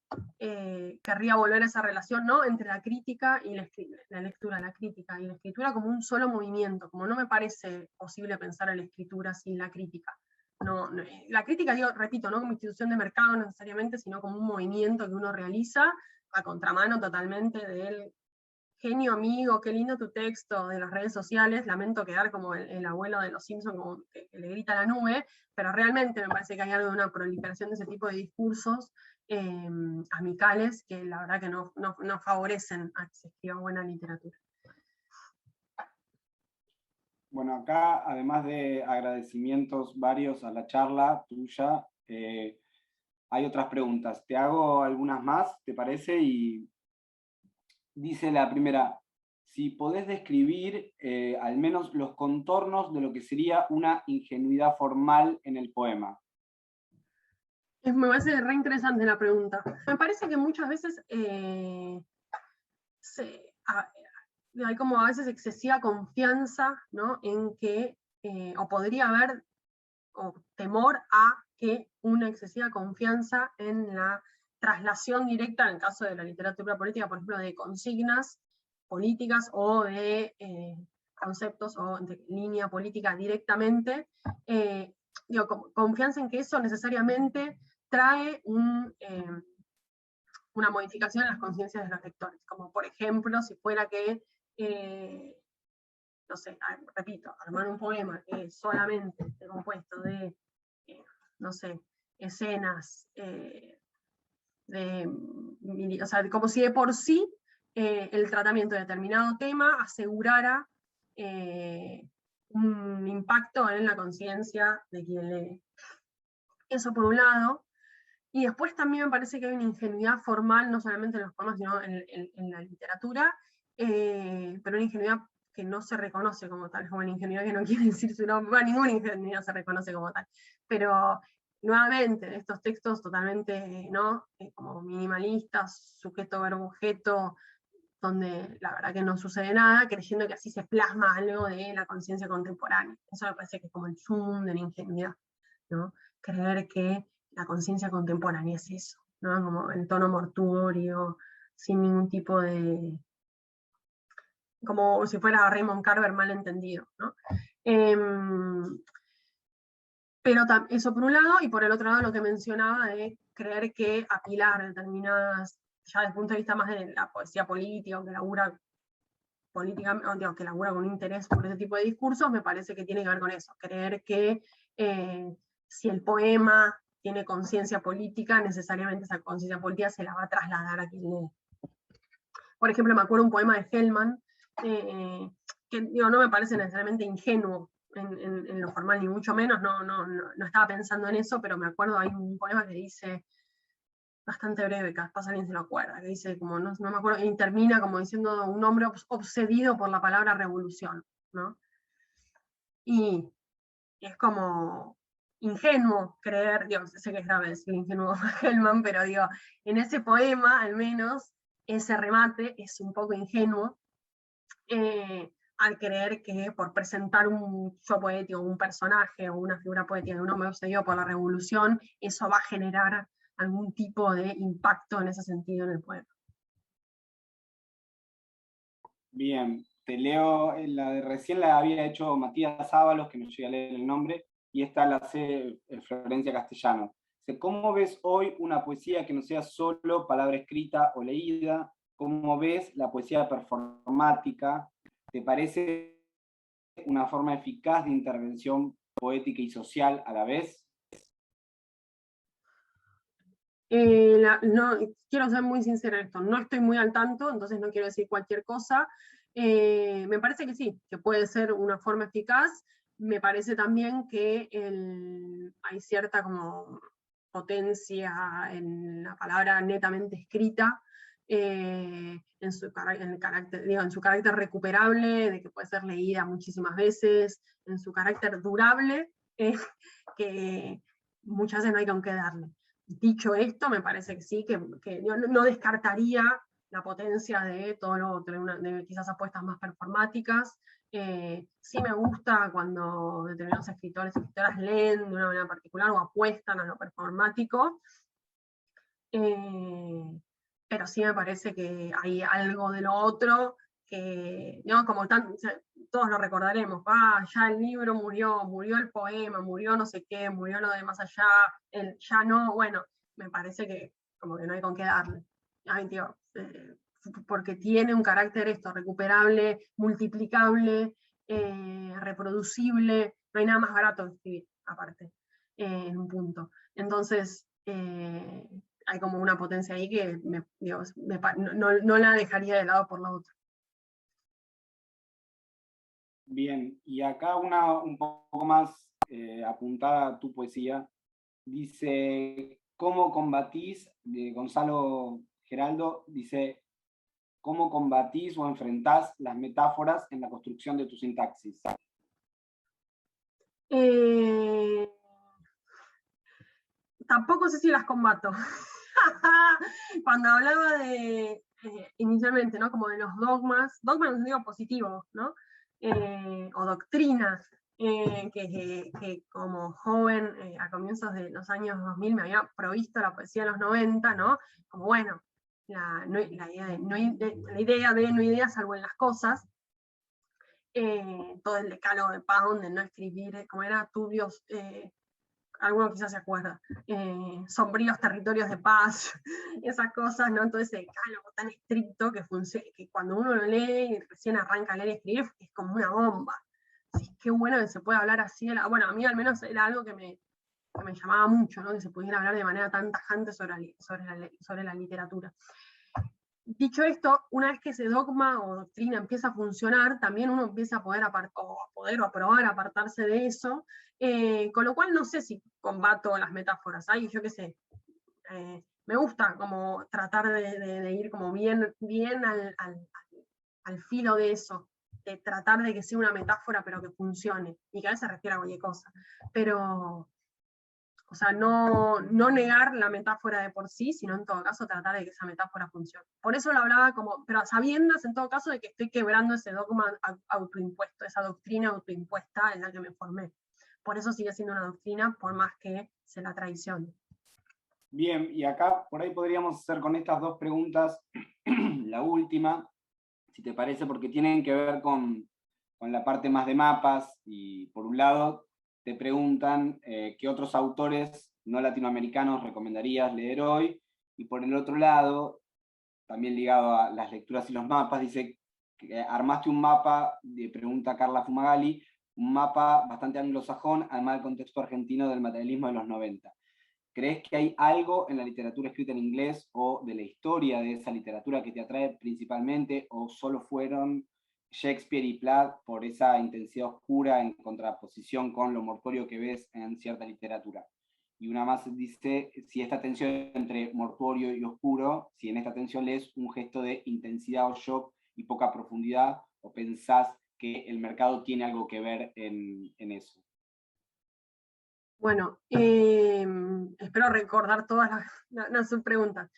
querría volver a esa relación, ¿no?, entre la crítica y la lectura, la crítica y la escritura como un solo movimiento, como no me parece posible pensar en la escritura sin la crítica. No, la crítica, digo, repito, no como institución de mercado necesariamente, sino como un movimiento que uno realiza a contramano totalmente del genio amigo, qué lindo tu texto, de las redes sociales. Lamento quedar como el abuelo de los Simpsons, como que le grita a la nube, pero realmente me parece que hay algo de una proliferación de ese tipo de discursos amicales que la verdad que no favorecen a que se escriba buena literatura. Bueno, acá, además de agradecimientos varios a la charla tuya, hay otras preguntas. Te hago algunas más, ¿te parece? Y dice la primera, si podés describir al menos los contornos de lo que sería una ingenuidad formal en el poema. Me parece re interesante la pregunta. Me parece que muchas veces hay como a veces excesiva confianza, ¿no?, en que, o podría haber, o temor a que una excesiva confianza en la traslación directa, en el caso de la literatura política, por ejemplo, de consignas políticas o de conceptos o de línea política directamente, confianza en que eso necesariamente trae una modificación en las conciencias de los lectores, como por ejemplo, si fuera que, no sé, repito, armar un poema que es solamente compuesto de, no sé, escenas, o sea, como si de por sí el tratamiento de determinado tema asegurara un impacto en la conciencia de quien lee. Eso por un lado. Y después también me parece que hay una ingenuidad formal, no solamente en los poemas, sino en la literatura, pero una ingenuidad que no se reconoce como tal, como una ingenuidad que no quiere decir su nombre, bueno, ninguna ingenuidad se reconoce como tal, pero nuevamente, estos textos totalmente, ¿no?, como minimalistas, sujeto, verbo, objeto, donde la verdad que no sucede nada, creyendo que así se plasma algo de la conciencia contemporánea. Eso me parece que es como el zoom de la ingenuidad, ¿no? Creer que la conciencia contemporánea es eso, ¿no?, como el tono mortuorio, sin ningún tipo de, como si fuera Raymond Carver mal entendido, ¿no? Pero eso por un lado, y por el otro lado lo que mencionaba de creer que apilar determinadas, ya desde el punto de vista más de la poesía política, o que labura política, o que labura con interés por ese tipo de discursos, me parece que tiene que ver con eso, creer que si el poema tiene conciencia política, necesariamente esa conciencia política se la va a trasladar a quien lee. Por ejemplo, me acuerdo un poema de Hellman, que digo, no me parece necesariamente ingenuo en lo formal, ni mucho menos, no estaba pensando en eso, pero me acuerdo, hay un poema que dice, bastante breve, capaz alguien se lo acuerda, que dice, como no me acuerdo, y termina como diciendo un hombre obsedido por la palabra revolución, ¿no? Y es como ingenuo creer, digo, sé que es grave decir ingenuo a Hellman, pero digo, en ese poema, al menos, ese remate es un poco ingenuo, al creer que por presentar un yo poético, un personaje o una figura poética de un hombre obsedido por la revolución, eso va a generar algún tipo de impacto en ese sentido en el poema. Bien, te leo, recién la había hecho Matías Ábalos, que no llegué a leer el nombre, y esta la hace Florencia Castellano. ¿Cómo ves hoy una poesía que no sea solo palabra escrita o leída? ¿Cómo ves la poesía performática? ¿Te parece una forma eficaz de intervención poética y social a la vez? No, quiero ser muy sincera en esto, no estoy muy al tanto, entonces no quiero decir cualquier cosa. Me parece que sí, que puede ser una forma eficaz. Me parece también que hay cierta como potencia en la palabra netamente escrita, en su carácter recuperable, de que puede ser leída muchísimas veces, en su carácter durable, que muchas veces no hay con qué darle. Dicho esto, me parece que sí, que no descartaría la potencia de todo lo otro, de quizás apuestas más performáticas. Sí me gusta cuando determinados escritores y escritoras leen de una manera particular o apuestan a lo performático, pero sí me parece que hay algo de lo otro que, ¿no? Como todos lo recordaremos, ya el libro murió el poema, murió no sé qué, murió lo de más allá, ya no, bueno, me parece que como que no hay con qué darle. Ay, tío, porque tiene un carácter recuperable, multiplicable, reproducible, no hay nada más barato de escribir, aparte, en un punto. Entonces, hay como una potencia ahí que no la dejaría de lado por la otra. Bien, y acá una un poco más apuntada a tu poesía, dice, ¿cómo combatís? De Gonzalo Geraldo, dice, ¿cómo combatís o enfrentás las metáforas en la construcción de tu sintaxis? Tampoco sé si las combato. Cuando hablaba de, inicialmente, ¿no? Como de los dogmas en un sentido positivo, ¿no? O doctrinas, que como joven, a comienzos de los años 2000, me había provisto la poesía de los 90, ¿no? Como bueno, la idea de no ideas salvo en las cosas, todo el decálogo de Pound, de no escribir, como era, turbios, alguno quizás se acuerda, sombríos territorios de paz, esas cosas, ¿no? Todo ese decálogo tan estricto que cuando uno lo lee y recién arranca a leer y escribir, es como una bomba. Así, qué bueno que se pueda hablar así. Bueno, a mí al menos era algo que me llamaba mucho, ¿no? Que se pudiera hablar de manera tan tajante sobre la literatura. Dicho esto, una vez que ese dogma o doctrina empieza a funcionar, también uno empieza a poder probar apartarse de eso, con lo cual no sé si combato las metáforas. Ahí, yo qué sé, me gusta como tratar de ir como bien al filo de eso, de tratar de que sea una metáfora pero que funcione, y que a veces se refiere a cualquier cosa. Pero, o sea, no negar la metáfora de por sí, sino en todo caso tratar de que esa metáfora funcione. Por eso lo hablaba como, pero sabiendas en todo caso de que estoy quebrando ese dogma autoimpuesto, esa doctrina autoimpuesta en la que me formé. Por eso sigue siendo una doctrina, por más que se la traicione. Bien, y acá por ahí podríamos hacer con estas dos preguntas la última, si te parece, porque tienen que ver con la parte más de mapas, y por un lado te preguntan qué otros autores no latinoamericanos recomendarías leer hoy, y por el otro lado, también ligado a las lecturas y los mapas, dice que armaste un mapa, pregunta Carla Fumagalli, un mapa bastante anglosajón, además del contexto argentino del materialismo de los 90. ¿Crees que hay algo en la literatura escrita en inglés o de la historia de esa literatura que te atrae principalmente, o solo fueron Shakespeare y Platt por esa intensidad oscura en contraposición con lo mortuorio que ves en cierta literatura? Y una más dice, si esta tensión entre mortuorio y oscuro, si en esta tensión lees un gesto de intensidad o shock y poca profundidad, o pensás que el mercado tiene algo que ver en eso. Bueno, espero recordar todas las subpreguntas.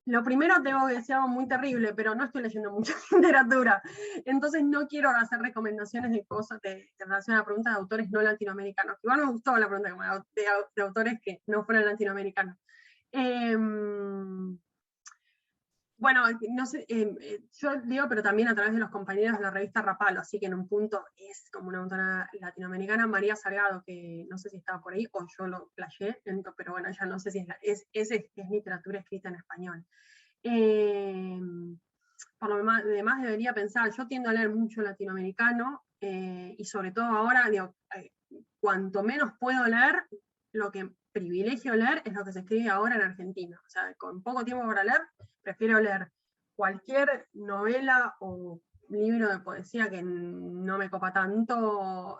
Lo primero, tengo que decir algo muy terrible, pero no estoy leyendo mucha literatura, entonces no quiero hacer recomendaciones de cosas en relación a la pregunta de autores no latinoamericanos. Igual me gustó la pregunta de autores que no fueran latinoamericanos. Bueno, no sé, yo leo, pero también a través de los compañeros de la revista Rapalo, así que en un punto es como una autora latinoamericana, María Salgado, que no sé si estaba por ahí, o yo lo playé, pero bueno, ya no sé si es literatura escrita en español. Por lo demás debería pensar, yo tiendo a leer mucho latinoamericano, y sobre todo ahora, digo, cuanto menos puedo leer, lo que privilegio leer es lo que se escribe ahora en Argentina. O sea, con poco tiempo para leer, prefiero leer cualquier novela o libro de poesía que no me copa tanto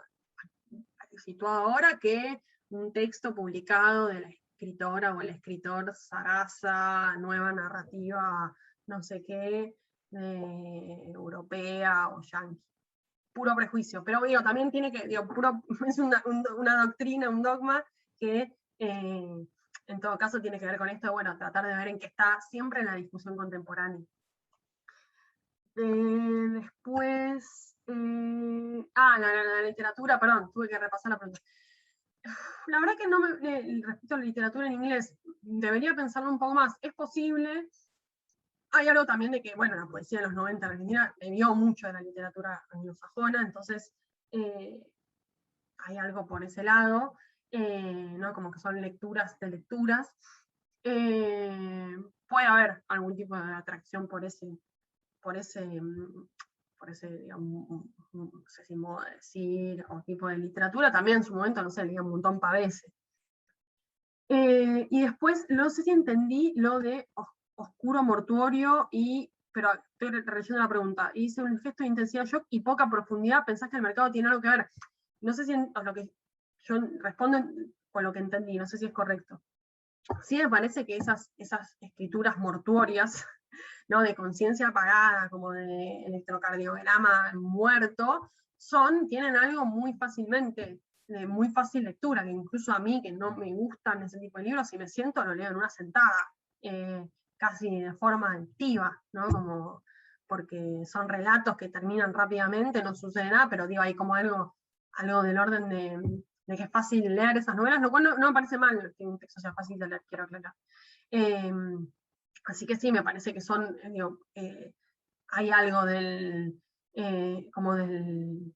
situado ahora, que un texto publicado de la escritora o el escritor Sarasa, nueva narrativa, no sé qué, europea o yanqui. Puro prejuicio, pero digo, también tiene que, digo, es una doctrina, un dogma que en todo caso tiene que ver con esto, bueno, tratar de ver en qué está siempre en la discusión contemporánea. Después, la literatura, perdón, tuve que repasar la pregunta. La verdad que no respecto a la literatura en inglés, debería pensarlo un poco más. Es posible. Hay algo también de que, bueno, la poesía de los 90 en Argentina bebió mucho de la literatura anglosajona, entonces hay algo por ese lado, ¿no? Como que son lecturas de lecturas. Puede haber algún tipo de atracción por ese, digamos, no sé si modo de decir, o tipo de literatura, también en su momento, no sé, leía un montón Pavese. Y después, no sé si entendí lo de oscuro mortuorio, pero estoy releyendo la pregunta. Hice un gesto de intensidad shock y poca profundidad. ¿Pensás que el mercado tiene algo que ver? No sé si lo que yo respondo con lo que entendí, no sé si es correcto. Sí me parece que esas escrituras mortuorias, ¿no? De conciencia apagada, como de electrocardiograma muerto, tienen algo muy fácilmente, de muy fácil lectura, que incluso a mí, que no me gustan ese tipo de libros, si me siento lo leo en una sentada, casi de forma activa, ¿no? Como, porque son relatos que terminan rápidamente, no sucede nada, pero digo, hay como algo del orden de que es fácil leer esas novelas, lo cual no me parece mal que un texto sea fácil de leer, quiero aclarar. Así que sí, me parece que son, hay algo como del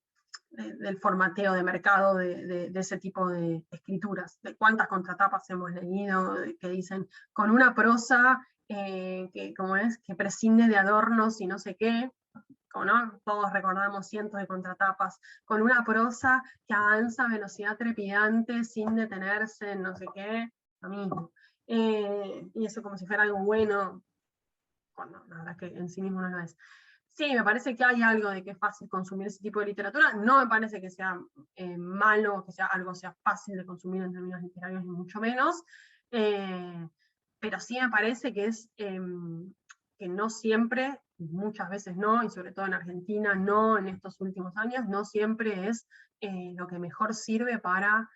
formateo de mercado de ese tipo de escrituras, de cuántas contratapas hemos leído que dicen con una prosa que prescinde de adornos y no sé qué, ¿no? Todos recordamos cientos de contratapas, con una prosa que avanza a velocidad trepidante sin detenerse en no sé qué, lo mismo. Y eso como si fuera algo bueno, cuando la verdad que en sí mismo no lo es. Sí, me parece que hay algo de que es fácil consumir ese tipo de literatura. No me parece que sea malo, que algo sea fácil de consumir en términos literarios, ni mucho menos. Pero sí me parece que es que no siempre, muchas veces no, y sobre todo en Argentina no en estos últimos años, no siempre es lo que mejor sirve para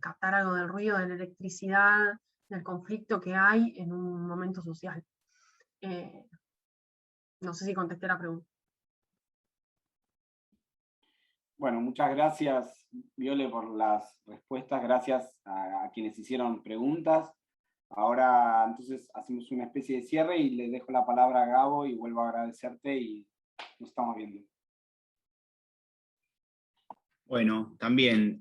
captar algo del ruido, de la electricidad, del conflicto que hay en un momento social. No sé si contesté la pregunta. Bueno, muchas gracias, Viole, por las respuestas. Gracias a quienes hicieron preguntas. Ahora, entonces, hacemos una especie de cierre y le dejo la palabra a Gabo y vuelvo a agradecerte y nos estamos viendo. Bueno, también,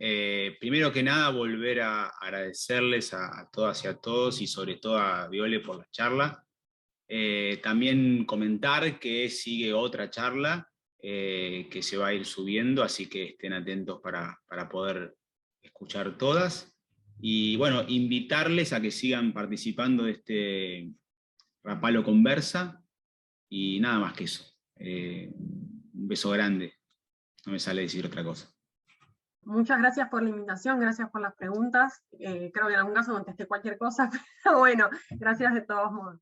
primero que nada, volver a agradecerles a todas y a todos, y sobre todo a Viole por la charla. También comentar que sigue otra charla que se va a ir subiendo, así que estén atentos para poder escuchar todas. Y bueno, invitarles a que sigan participando de este Rapalo Conversa, y nada más que eso. Un beso grande, no me sale decir otra cosa. Muchas gracias por la invitación, gracias por las preguntas. Creo que en algún caso contesté cualquier cosa, pero bueno, gracias de todos modos.